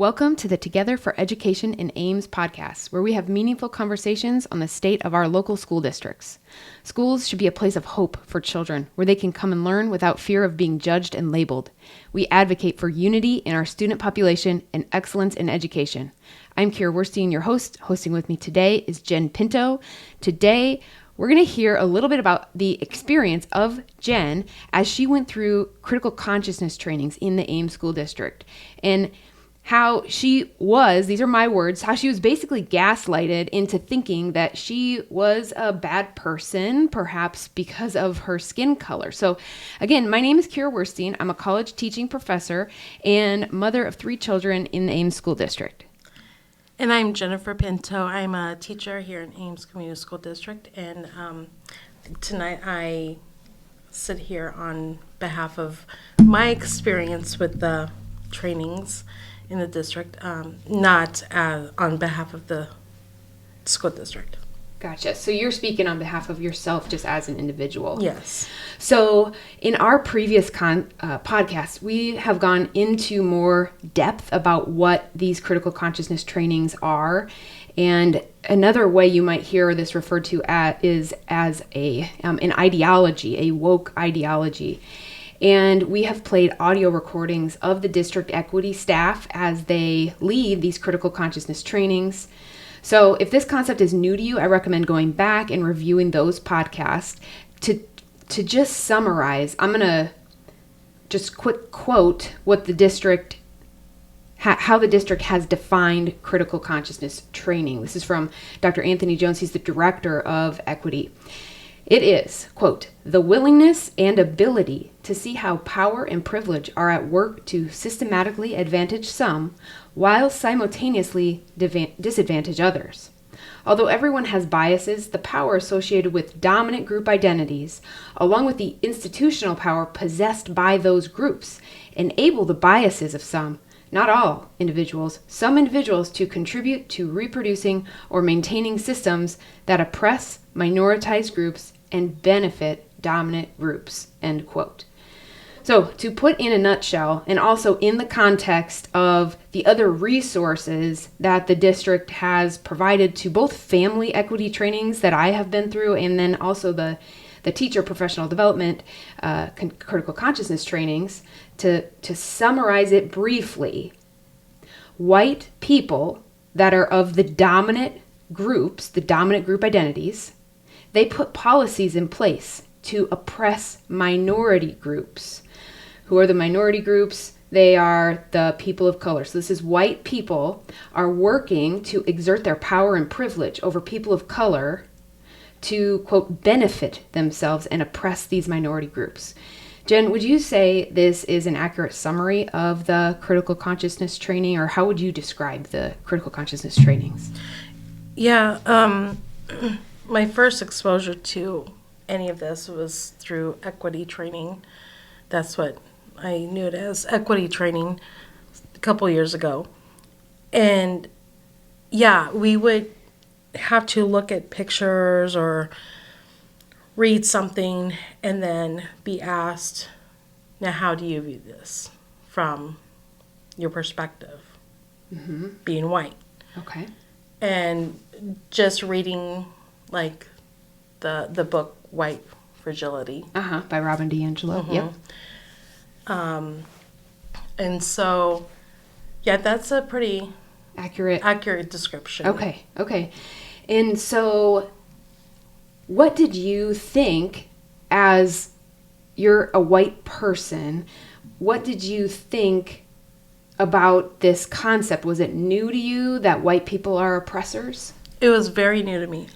Welcome to the Together for Education in Ames podcast, where we have meaningful conversations on the state of our local school districts. Schools should be a place of hope for children, where they can come and learn without fear of being judged and labeled. We advocate for unity in our student population and excellence in education. I'm Kira Werstein, your host. Hosting with me today is Jen Pinto. Today, we're going to hear a little bit about the experience of Jen as she went through critical consciousness trainings in the Ames School District, and how she was, these are my words, how she was basically gaslighted into thinking that she was a bad person, perhaps because of her skin color. So again, my name is Kira Werstein. I'm a college teaching professor and mother of 3 children in the Ames School District. And I'm Jennifer Pinto. I'm a teacher here in Ames Community School District. And tonight I sit here on behalf of my experience with the trainings in the district, not on behalf of the school district. Gotcha. So you're speaking on behalf of yourself just as an individual. Yes. So in our previous podcast, we have gone into more depth about what these critical consciousness trainings are. And another way you might hear this referred to is as an ideology, a woke ideology. And we have played audio recordings of the district equity staff as they lead these critical consciousness trainings. So if this concept is new to you, I recommend going back and reviewing those podcasts. To just summarize, I'm going to just quick quote what the district, how the district has defined critical consciousness training. This is from Dr. Anthony Jones. He's the director of equity. It is, quote, the willingness and ability to see how power and privilege are at work to systematically advantage some while simultaneously disadvantage others. Although everyone has biases, the power associated with dominant group identities, along with the institutional power possessed by those groups, enable the biases of some, not all individuals, some individuals to contribute to reproducing or maintaining systems that oppress minoritized groups and benefit dominant groups, end quote. So to put in a nutshell, and also in the context of the other resources that the district has provided to both family equity trainings that I have been through, and then also the teacher professional development critical consciousness trainings, to summarize it briefly, white people that are of the dominant groups, the dominant group identities, they put policies in place to oppress minority groups. Who are the minority groups? They are the people of color. So this is white people are working to exert their power and privilege over people of color to, quote, benefit themselves and oppress these minority groups. Jen, would you say this is an accurate summary of the critical consciousness training, or how would you describe the critical consciousness trainings? Yeah, my first exposure to any of this was through equity training. That's what I knew it as, equity training, a couple years ago. And yeah, we would have to look at pictures or read something and then be asked, now how do you view this from your perspective, being white? Okay. And just reading like the book White Fragility. By Robin DiAngelo. Mm-hmm. Yep. And so, yeah, that's a pretty accurate description. Okay. And so what did you think, as you're a white person, what did you think about this concept? Was it new to you that white people are oppressors? It was very new to me.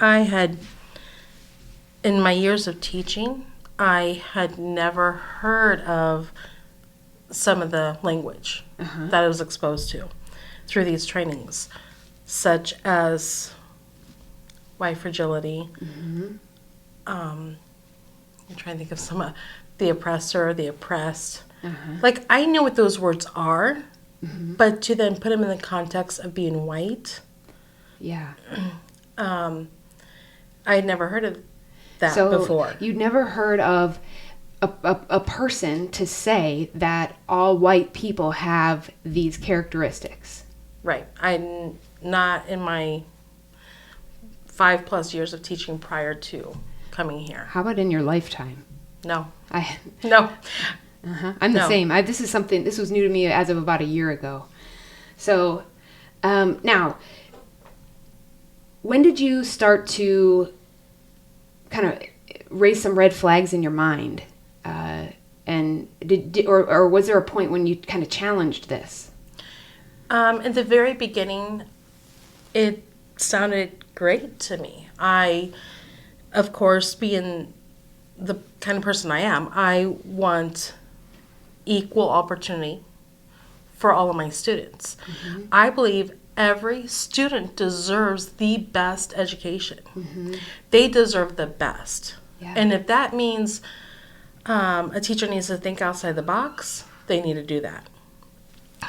In my years of teaching, I had never heard of some of the language that I was exposed to through these trainings, such as white fragility. I'm trying to think of some, the oppressor, the oppressed. Like, I know what those words are, but to then put them in the context of being white, I had never heard of that before. You'd never heard of a person to say that all white people have these characteristics. Right. I'm not in my 5+ years of teaching prior to coming here. How about in your lifetime? No. No. No. I'm the same. This was new to me as of about a year ago. So, now, when did you start to kind of raise some red flags in your mind? And or was there a point when you kind of challenged this? In the very beginning, it sounded great to me. I, of course, being the kind of person I am, I want equal opportunity for all of my students. Mm-hmm. I believe every student deserves the best education. Mm-hmm. They deserve the best. Yeah. And if that means a teacher needs to think outside the box, they need to do that.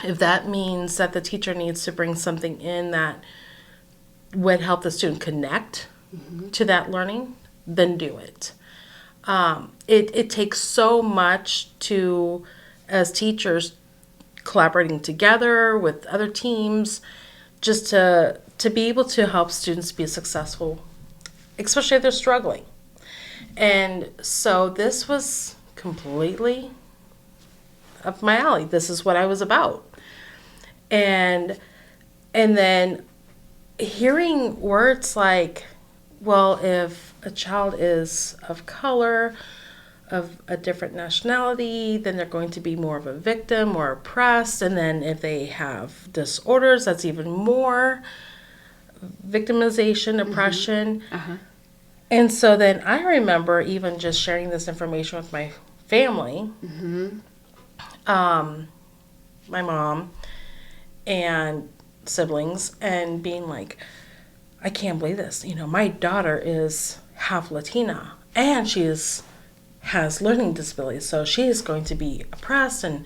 If that means that the teacher needs to bring something in that would help the student connect mm-hmm. to that learning, then do it. It takes so much to, as teachers, collaborating together with other teams, just to be able to help students be successful, especially if they're struggling. And so this was completely up my alley. This is what I was about. And then hearing words like, well, if a child is of color, of a different nationality, then they're going to be more of a victim or oppressed. And then if they have disorders, that's even more victimization, oppression. Mm-hmm. Uh-huh. And so then I remember even just sharing this information with my family, mm-hmm. My mom and siblings, and being like, I can't believe this. My daughter is half Latina and she has learning disabilities. So she is going to be oppressed and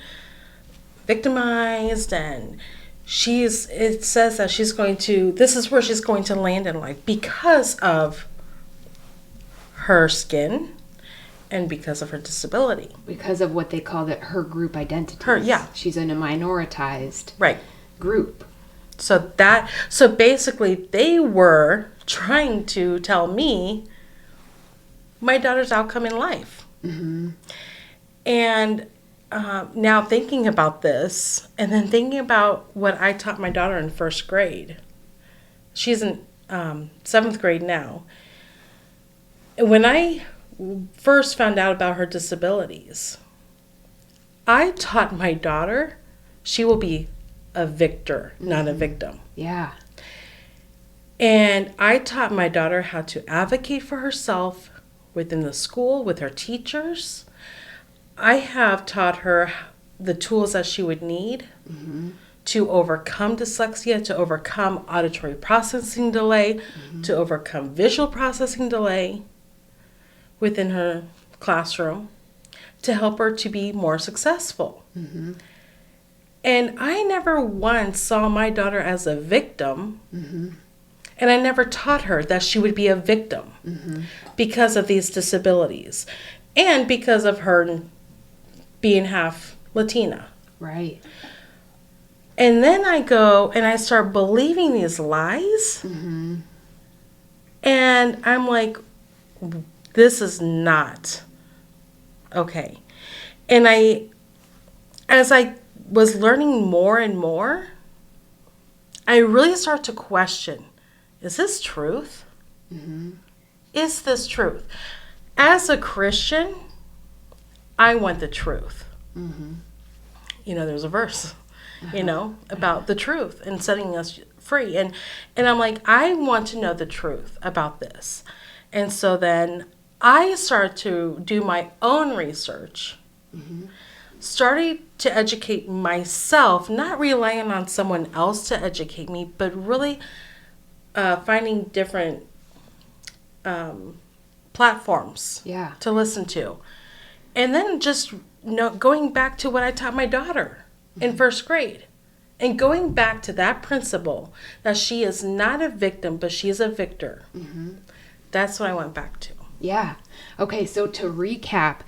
victimized, and it says that this is where she's going to land in life because of her skin and because of her disability. Because of what they call her group identity. She's in a minoritized group. So basically they were trying to tell me my daughter's outcome in life. Mm-hmm. And now thinking about this, and then thinking about what I taught my daughter in first grade. She's in 7th grade now. When I first found out about her disabilities, I taught my daughter she will be a victor, mm-hmm. not a victim. Yeah. And I taught my daughter how to advocate for herself within the school, with her teachers. I have taught her the tools that she would need mm-hmm. to overcome dyslexia, to overcome auditory processing delay, mm-hmm. to overcome visual processing delay within her classroom, to help her to be more successful. Mm-hmm. And I never once saw my daughter as a victim, mm-hmm. and I never taught her that she would be a victim mm-hmm. because of these disabilities and because of her being half Latina. Right. And then I go and I start believing these lies, mm-hmm. and I'm like, this is not okay. And as I was learning more and more, I really start to question, is this truth? Mm-hmm. Is this truth? As a Christian, I want the truth. Mm-hmm. There's a verse, uh-huh. About the truth and setting us free. And I'm like, I want to know the truth about this. And so then I started to do my own research, mm-hmm. started to educate myself, not relying on someone else to educate me, but really finding different platforms to listen to. And then just going back to what I taught my daughter mm-hmm. in first grade, and going back to that principle that she is not a victim, but she is a victor. Mm-hmm. That's what I went back to. Yeah. Okay, so to recap,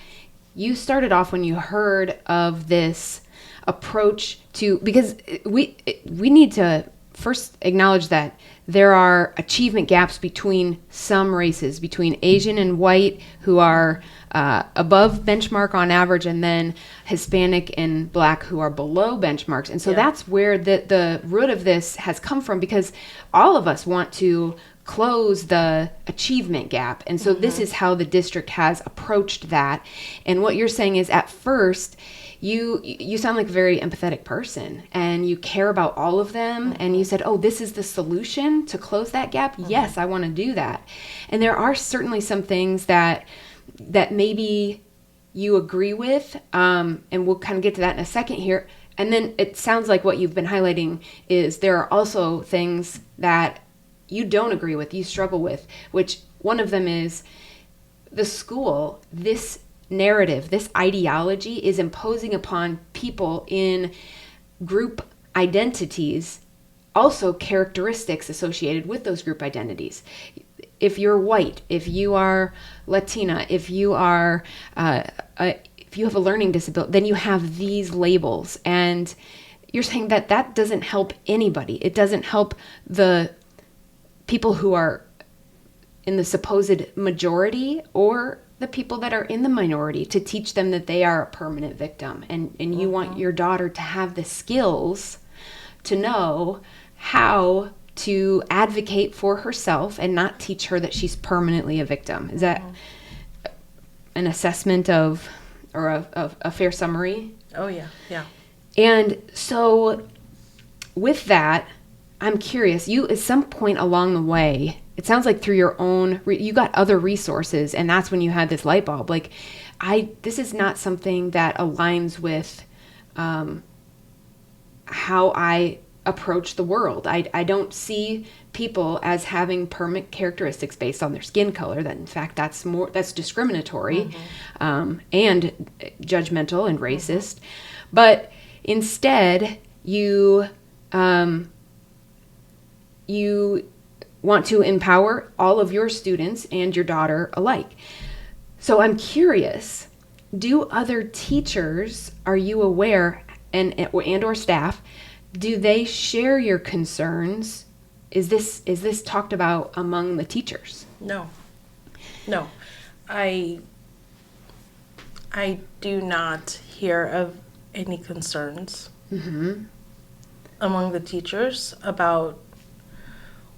you started off when you heard of this approach to, because we need to first acknowledge that there are achievement gaps between some races, between Asian and white, who are above benchmark on average, and then Hispanic and Black, who are below benchmarks. And so that's where the root of this has come from, because all of us want to close the achievement gap. And so this is how the district has approached that. And what you're saying is, at first, you sound like a very empathetic person, and you care about all of them. And you said, oh, this is the solution to close that gap. Yes, I want to do that. And there are certainly some things that maybe you agree with. And we'll kind of get to that in a second here. And then it sounds like what you've been highlighting is there are also things that you don't agree with, you struggle with, which one of them is the school, this narrative, this ideology is imposing upon people in group identities also characteristics associated with those group identities. If you're white, if you are Latina, if you are if you have a learning disability, then you have these labels. And you're saying that doesn't help anybody. It doesn't help the people who are in the supposed majority or the people that are in the minority, to teach them that they are a permanent victim. And you want your daughter to have the skills to know how to advocate for herself and not teach her that she's permanently a victim. Is that an assessment of, or a fair summary? Oh, yeah. Yeah. And so with that, I'm curious, you, at some point along the way, it sounds like through your own, you got other resources, and that's when you had this light bulb. Like, this is not something that aligns with how I approach the world. I don't see people as having permanent characteristics based on their skin color. That, in fact, that's discriminatory and judgmental and racist. But instead, you want to empower all of your students and your daughter alike. So I'm curious, do other teachers, are you aware, and or staff, do they share your concerns? Is this talked about among the teachers? No. I do not hear of any concerns among the teachers about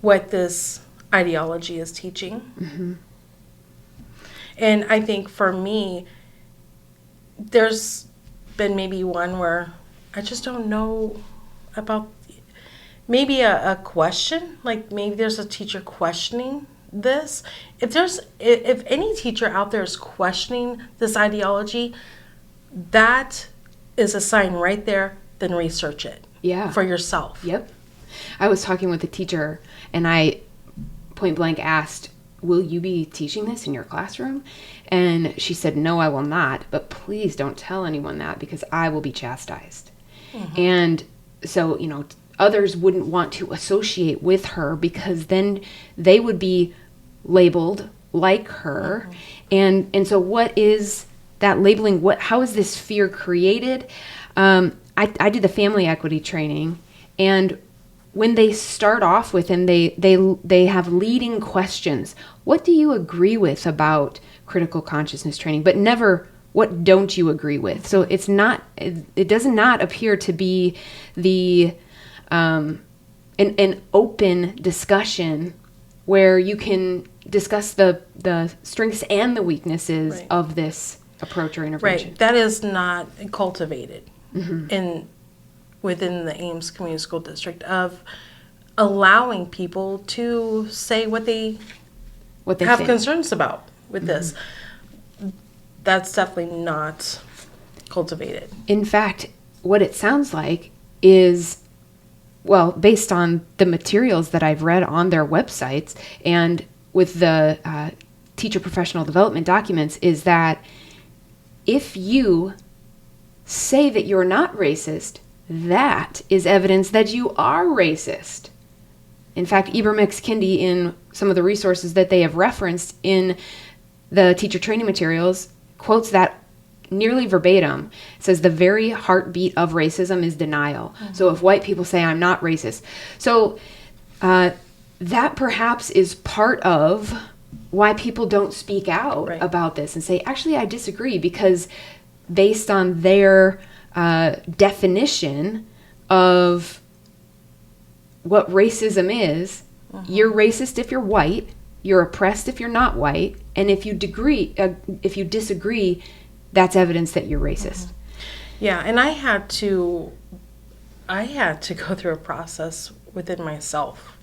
what this ideology is teaching. And I think for me, there's been maybe one where I just don't know about, maybe a question, like maybe there's a teacher questioning this. If any teacher out there is questioning this ideology, that is a sign right there, then research it for yourself. Yep. I was talking with a teacher, and I point blank asked, will you be teaching this in your classroom? And she said, no, I will not, but please don't tell anyone that, because I will be chastised. And so, others wouldn't want to associate with her, because then they would be labeled like her. And so what is that labeling? How is this fear created? I did the family equity training, and when they start off with, and they have leading questions, what do you agree with about critical consciousness training? But never, what don't you agree with? So it does not appear to be an open discussion where you can discuss the strengths and the weaknesses of this approach or intervention. Right. That is not cultivated within the Ames Community School District, of allowing people to say what they have concerns about with this. That's definitely not cultivated. In fact, what it sounds like is, well, based on the materials that I've read on their websites and with the teacher professional development documents, is that if you say that you're not racist, that is evidence that you are racist. In fact, Ibermix-Kindi, in some of the resources that they have referenced in the teacher training materials, quotes that nearly verbatim says the very heartbeat of racism is denial. So if white people say I'm not racist, so that perhaps is part of why people don't speak out about this and say, actually, I disagree, because based on their definition of what racism is, you're racist if you're white, you're oppressed if you're not white, and if you disagree, that's evidence that you're racist. Yeah, and I had to go through a process within myself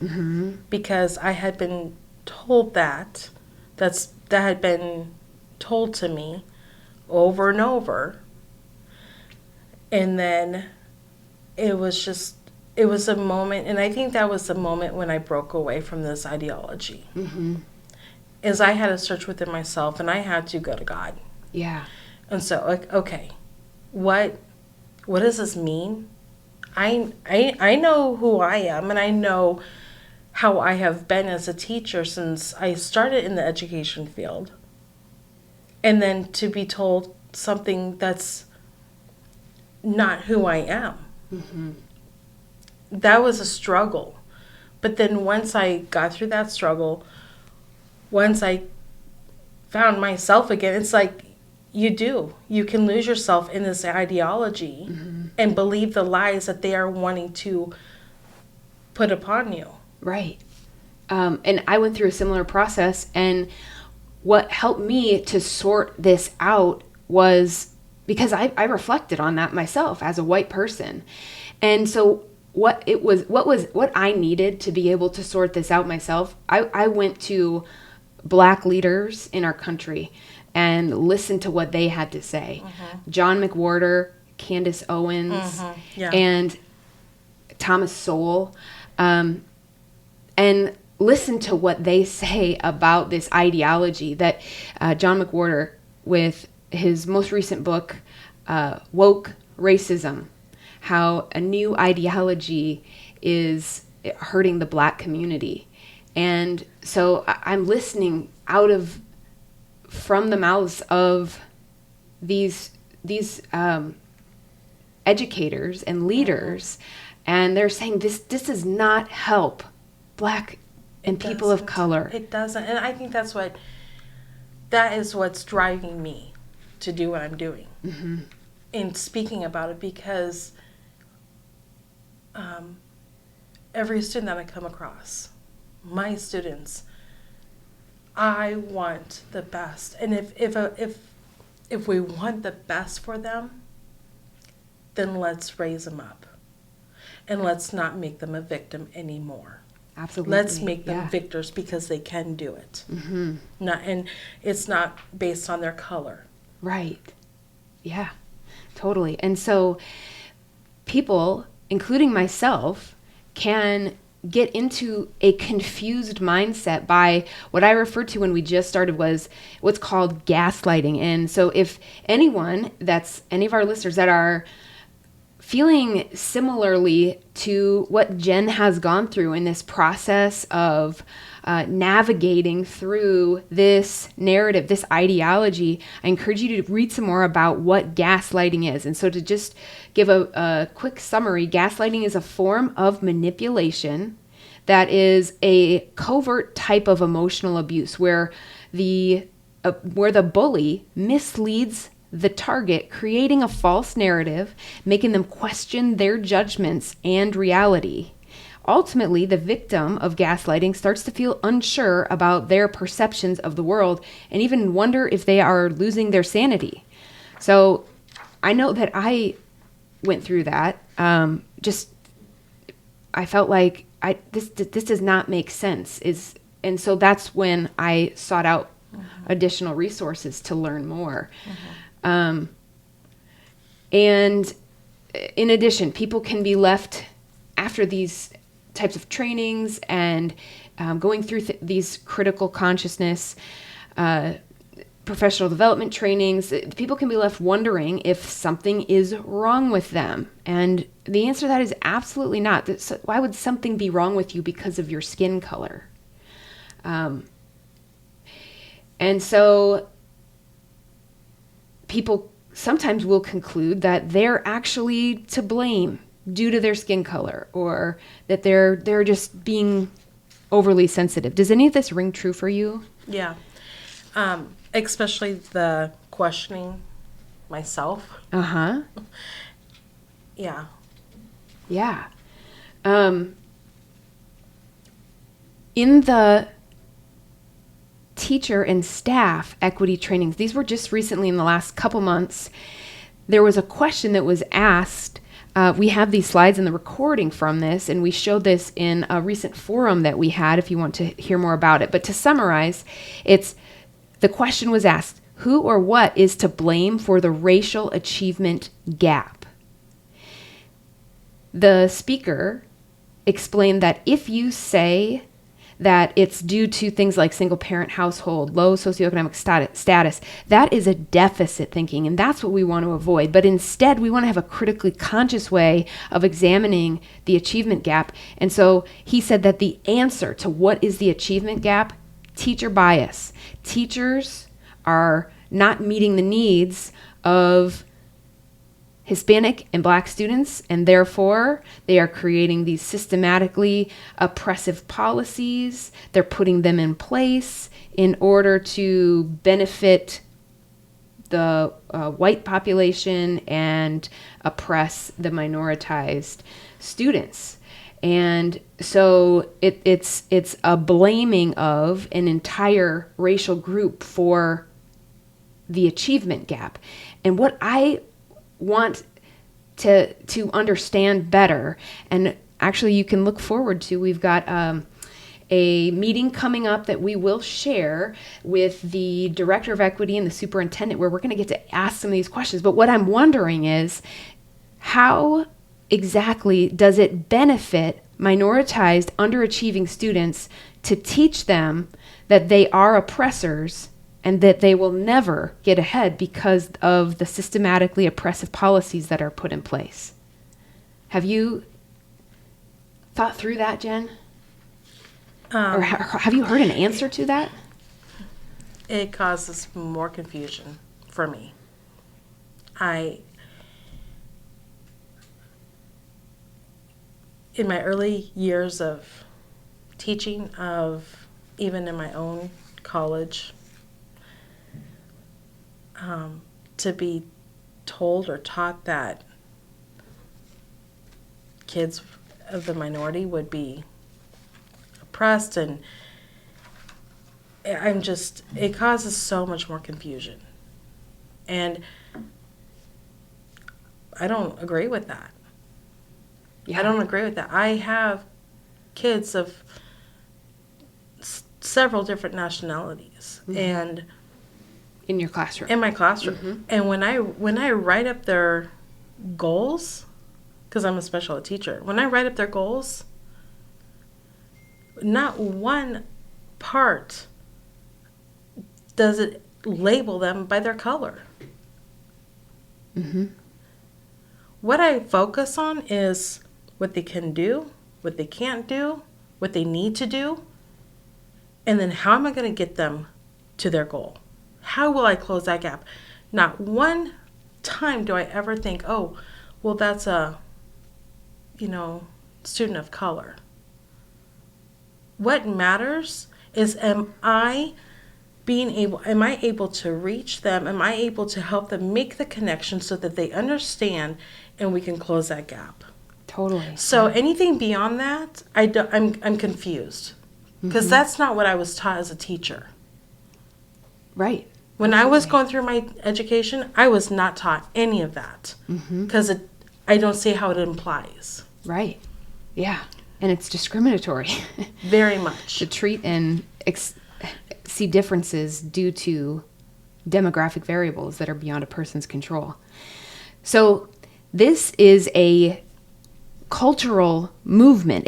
because I had been told that had been told to me over and over, and then it was a moment, and I think that was the moment when I broke away from this ideology. Is I had to search within myself, and I had to go to God. Yeah. And so, like, okay, what does this mean? I know who I am, and I know how I have been as a teacher since I started in the education field. And then to be told something that's not who I am. That was a struggle. But then once I got through that struggle, once I found myself again, it's like you can lose yourself in this ideology and believe the lies that they are wanting to put upon you. Right. And I went through a similar process, and what helped me to sort this out was because I reflected on that myself as a white person. And so what I needed to be able to sort this out myself, I went to Black leaders in our country and listened to what they had to say. John McWhorter, Candace Owens, and Thomas Sowell, and listen to what they say about this ideology that John McWhorter, with his most recent book, Woke Racism, how a new ideology is hurting the Black community. And so I'm listening from the mouths of these educators and leaders, and they're saying this does not help Black and people of color. It doesn't, and I think that is what's driving me to do what I'm doing in speaking about it, because every student that I come across, my students, I want the best. And if we want the best for them, then let's raise them up. And let's not make them a victim anymore. Absolutely. Let's make them victors because they can do it. And it's not based on their color. Right. Yeah, totally. And so people, including myself, can get into a confused mindset by what I referred to when we just started was what's called gaslighting. And so if any of our listeners that are feeling similarly to what Jen has gone through in this process of navigating through this narrative, this ideology, I encourage you to read some more about what gaslighting is. And so to just give a quick summary, gaslighting is a form of manipulation that is a covert type of emotional abuse where the bully misleads the target, creating a false narrative, making them question their judgments and reality. Ultimately, the victim of gaslighting starts to feel unsure about their perceptions of the world and even wonder if they are losing their sanity. So I know that I went through that. I felt like this does not make sense. And so that's when I sought out additional resources to learn more. And in addition, people can be left after these types of trainings and going through these critical consciousness, professional development trainings, people can be left wondering if something is wrong with them. And the answer to that is absolutely not. Why would something be wrong with you because of your skin color? And so people sometimes we'll conclude that they're actually to blame due to their skin color, or that they're just being overly sensitive. Does any of this ring true for you? Yeah. Especially the questioning myself. Uh-huh. Yeah. Yeah. In the teacher and staff equity trainings, these were just recently in the last couple months, there was a question that was asked. We have these slides in the recording from this, and we showed this in a recent forum that we had if you want to hear more about it. But to summarize, the question was asked, who or what is to blame for the racial achievement gap? The speaker explained that if you say that it's due to things like single-parent household, low socioeconomic status, that is a deficit thinking, and that's what we want to avoid. But instead, we want to have a critically conscious way of examining the achievement gap. And so he said that the answer to what is the achievement gap, teacher bias. Teachers are not meeting the needs of Hispanic and Black students, and therefore they are creating these systematically oppressive policies. They're putting them in place in order to benefit the white population and oppress the minoritized students. And so it's a blaming of an entire racial group for the achievement gap. And what I want to understand better, and actually you can look forward to, we've got a meeting coming up that we will share with the director of equity and the superintendent, where we're going to get to ask some of these questions. But what I'm wondering is, how exactly does it benefit minoritized, underachieving students to teach them that they are oppressors and that they will never get ahead because of the systematically oppressive policies that are put in place? Have you thought through that, Jen? Or have you heard an answer to that? It causes more confusion for me. In my early years of teaching, even in my own college, to be told or taught that kids of the minority would be oppressed, and it causes so much more confusion. And I don't agree with that. Yeah. I don't agree with that. I have kids of several different nationalities, mm-hmm. and in your classroom. In my classroom. Mm-hmm. And when I write up their goals, because I'm a special ed teacher, when I write up their goals, not one part does it label them by their color. Mm-hmm. What I focus on is what they can do, what they can't do, what they need to do, and then how am I going to get them to their goal? How will I close that gap? Not one time do I ever think, oh, well, that's a, student of color. What matters is, am I able to reach them? Am I able to help them make the connection so that they understand and we can close that gap? Totally. So anything beyond that, I'm confused, because mm-hmm. that's not what I was taught as a teacher. Right. When I was going through my education, I was not taught any of that, because mm-hmm. I don't see how it implies. Right. Yeah. And it's discriminatory. Very much. To treat and see differences due to demographic variables that are beyond a person's control. So this is a cultural movement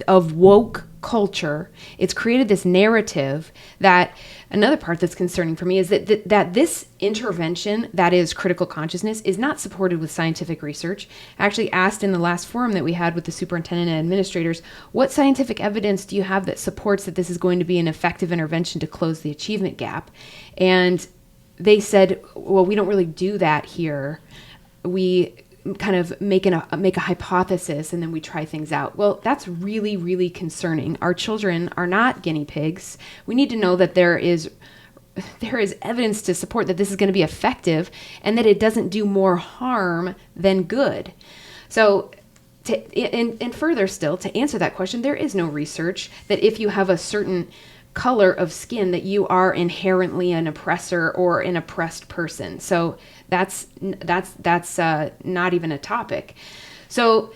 of woke culture. It's created this narrative that, another part that's concerning for me is that this intervention, that is critical consciousness, is not supported with scientific research. I actually asked in the last forum that we had with the superintendent and administrators, what scientific evidence do you have that supports that this is going to be an effective intervention to close the achievement gap? And they said, well, we don't really do that here. We kind of make a hypothesis and then we try things out. Well, that's really, really concerning. Our children are not guinea pigs. We need to know that there is evidence to support that this is going to be effective and that it doesn't do more harm than good. So, and further still, to answer that question, there is no research that if you have a certain color of skin that you are inherently an oppressor or an oppressed person. So that's not even a topic. So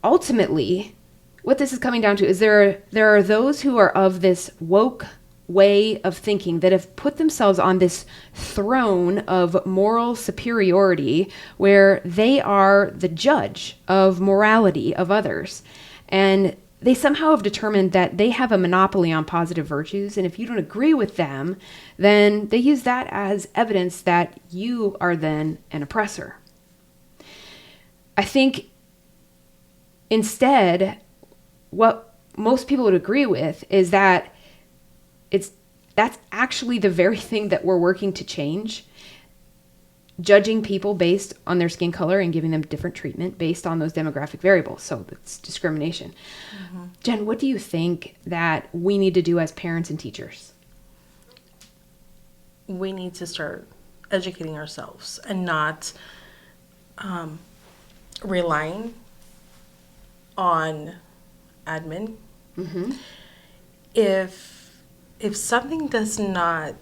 ultimately, what this is coming down to is there are those who are of this woke way of thinking that have put themselves on this throne of moral superiority where they are the judge of morality of others. And they somehow have determined that they have a monopoly on positive virtues, and if you don't agree with them, then they use that as evidence that you are then an oppressor. I think instead, what most people would agree with is that that's actually the very thing that we're working to change. Judging people based on their skin color and giving them different treatment based on those demographic variables. So that's discrimination. Mm-hmm. Jen, what do you think that we need to do as parents and teachers? We need to start educating ourselves and not relying on admin. Mm-hmm. If something does not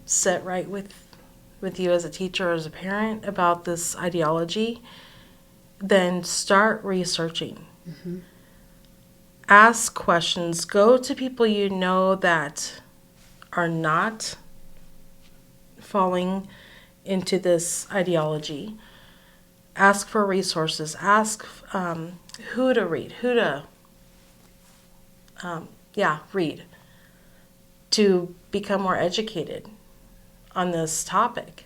sit right with you as a teacher or as a parent about this ideology, then start researching. Mm-hmm. Ask questions. Go to people you know that are not falling into this ideology. Ask for resources. Ask who to read, read to become more educated on this topic.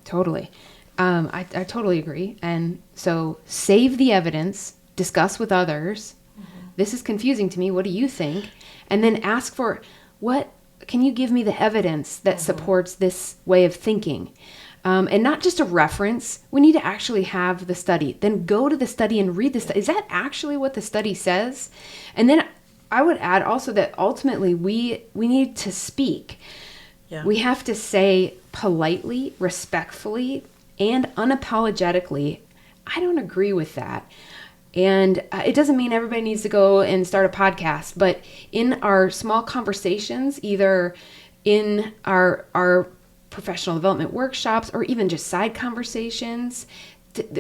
Totally. I totally agree. And so save the evidence, discuss with others. Mm-hmm. This is confusing to me. What do you think? And then ask for, can you give me the evidence that mm-hmm. supports this way of thinking? And not just a reference. We need to actually have the study. Then go to the study and read the study. Is that actually what the study says? And then I would add also that ultimately we need to speak. Yeah. We have to say politely, respectfully, and unapologetically, I don't agree with that. And it doesn't mean everybody needs to go and start a podcast, but in our small conversations, either in our professional development workshops or even just side conversations,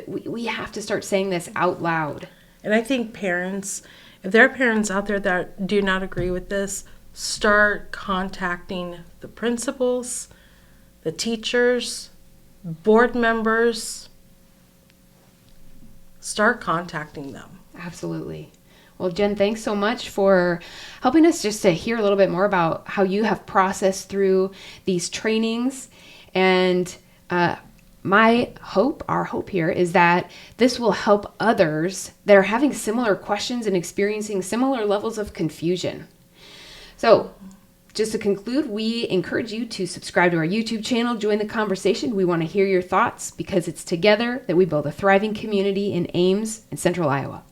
we have to start saying this out loud. And I think parents, if there are parents out there that do not agree with this, start contacting the principals, the teachers, board members. Start contacting them. Absolutely. Well, Jen, thanks so much for helping us just to hear a little bit more about how you have processed through these trainings. And our hope here is that this will help others that are having similar questions and experiencing similar levels of confusion. So just to conclude, we encourage you to subscribe to our YouTube channel, join the conversation. We want to hear your thoughts because it's together that we build a thriving community in Ames and Central Iowa.